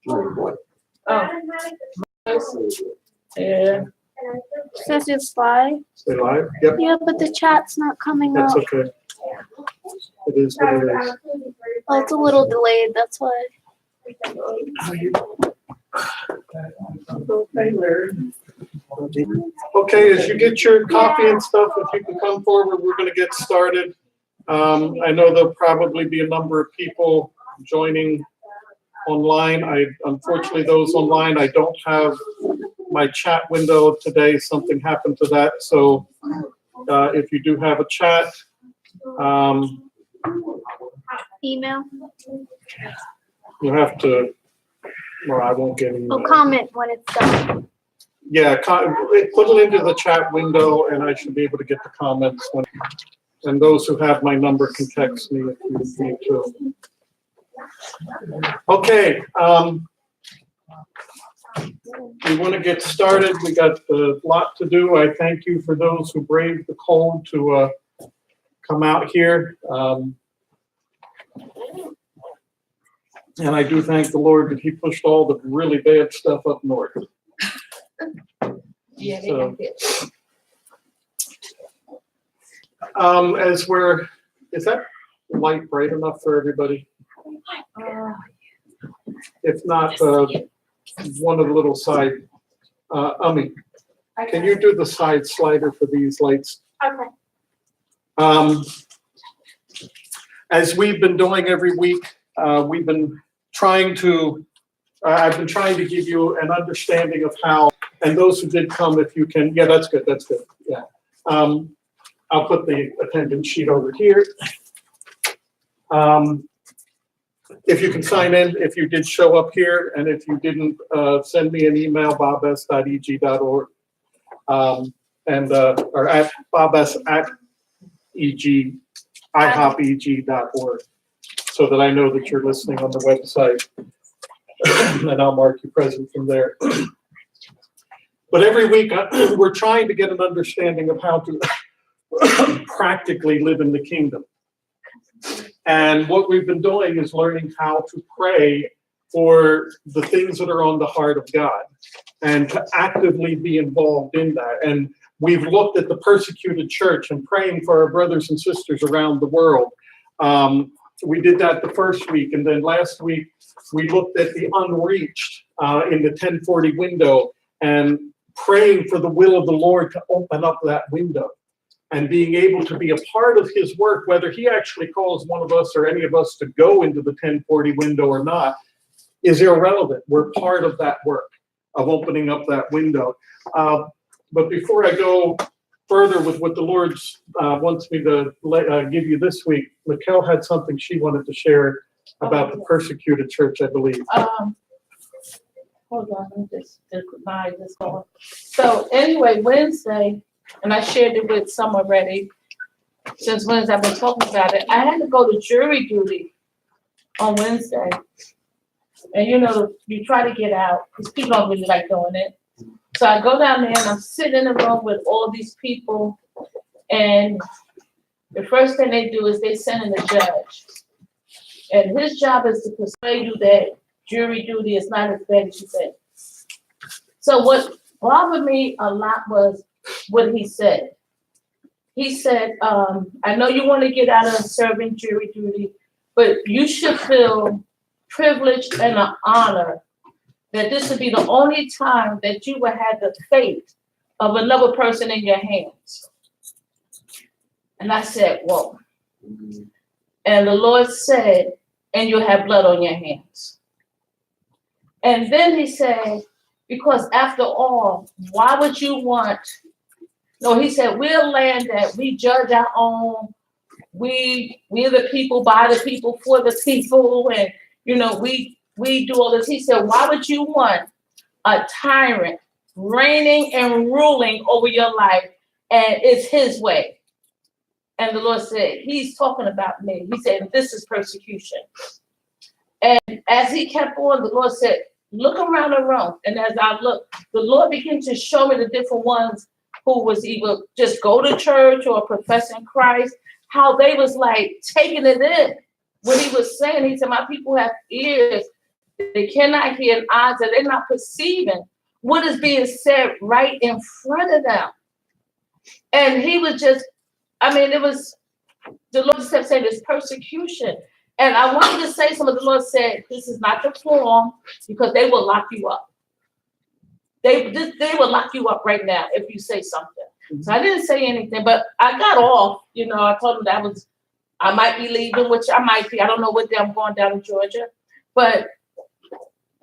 Oh. Yeah. Says it's live. Stay live? Yep, Yeah, but the chat's not coming that's up. okay. It is what it is. Oh, it's a little delayed, that's why. Okay, as you get your coffee and stuff, if you can come forward, we're gonna get started. I know there'll probably be a number of people joining online. Unfortunately, those online, I don't have my chat window today. Something happened to that. So if you do have a chat, Email. you have to, well, I won't get Oh, any. comment when it's done. Yeah, put it into the chat window and I should be able to get the comments. And those who have my number can text me if you need to. Okay. We want to get started. We got a lot to do. I thank you for those who braved the cold to come out here. And I do thank the Lord that He pushed all the really bad stuff up north. Yeah, So, they as is that light bright enough for everybody? If not, one of the little side, can you do the side slider for these lights? Okay. As we've been doing every week, we've been trying to, I've been trying to give you an understanding of how, and those who did come, if you can, yeah, that's good, yeah. I'll put the attendance sheet over here. If you can sign in, if you did show up here, and if you didn't, send me an email, bobs.eg.org, or at bobs@ihopeg.org, so that I know that you're listening on the website, and I'll mark you present from there. But every week, we're trying to get an understanding of how to practically live in the kingdom. And what we've been doing is learning how to pray for the things that are on the heart of God and to actively be involved in that. And we've looked at the persecuted church and praying for our brothers and sisters around the world. We did that the first week, and then last week we looked at the unreached in the 1040 window and praying for the will of the Lord to open up that window and being able to be a part of His work, whether He actually calls one of us or any of us to go into the 1040 window or not, is irrelevant. We're part of that work of opening up that window. But before I go further with what the Lord wants me to give you this week, Mikkel had something she wanted to share about the persecuted church, I believe. Hold on, let me just divide this going. So anyway, Wednesday, and I shared it with some already, since Wednesday I've been talking about it. I had to go to jury duty on Wednesday. And you know, you try to get out, because people don't really like doing it. So I go down there and I'm sitting in a room with all these people, and the first thing they do is they send in a judge. And his job is to persuade you that jury duty is not as bad as you think. So what bothered me a lot was what he said. He said, I know you want to get out of serving jury duty, but you should feel privileged and an honor that this would be the only time that you would have the fate of another person in your hands. And I said, whoa. And the Lord said, and you'll have blood on your hands. And then he said, because after all, why would you want, no, he said, we're a land that we judge our own. We're the people, by the people, for the people. And, you know, we do all this. He said, why would you want a tyrant reigning and ruling over your life, and it's his way? And the Lord said, he's talking about me. He said, this is persecution. And as he kept on, the Lord said, look around the room. And as I looked, the Lord began to show me the different ones who was either just go to church or professing Christ, how they was like taking it in. What he was saying, he said, my people have ears They cannot hear in eyes that they're not perceiving what is being said right in front of them. And he was just, I mean, it was, the Lord just kept saying this persecution. And I wanted to say something. The Lord said, this is not the form, because they will lock you up. They will lock you up right now if you say something. So I didn't say anything, but I got off. You know, I told him that I might be leaving, which I might be. I don't know what day I'm going down to Georgia. But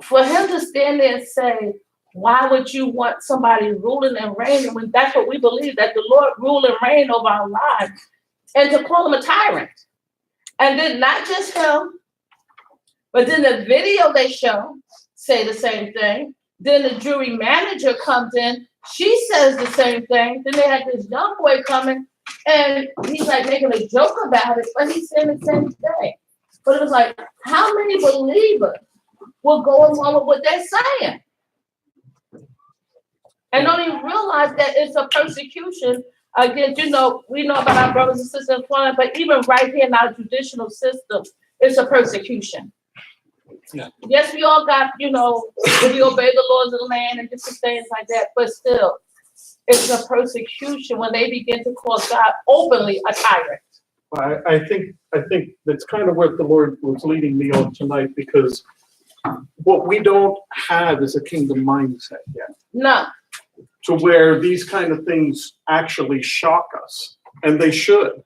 for him to stand there and say, why would you want somebody ruling and reigning when that's what we believe, that the Lord rule and reign over our lives, and to call him a tyrant? And then not just him, but then the video they show say the same thing. Then the jury manager comes in, she says the same thing. Then they had this young boy coming, and he's like making a joke about it, but he's saying the same thing. But it was like, how many believers will go along with what they're saying? And don't even realize that it's a persecution against, you know, we know about our brothers and sisters in Florida, but even right here in our judicial system, it's a persecution. Yeah. Yes, we all got, you know, we obey the laws of the land and different things like that, but still, it's a persecution when they begin to call God openly a tyrant. I think that's kind of what the Lord was leading me on tonight, because what we don't have is a kingdom mindset yet. No. To where these kind of things actually shock us, and they should.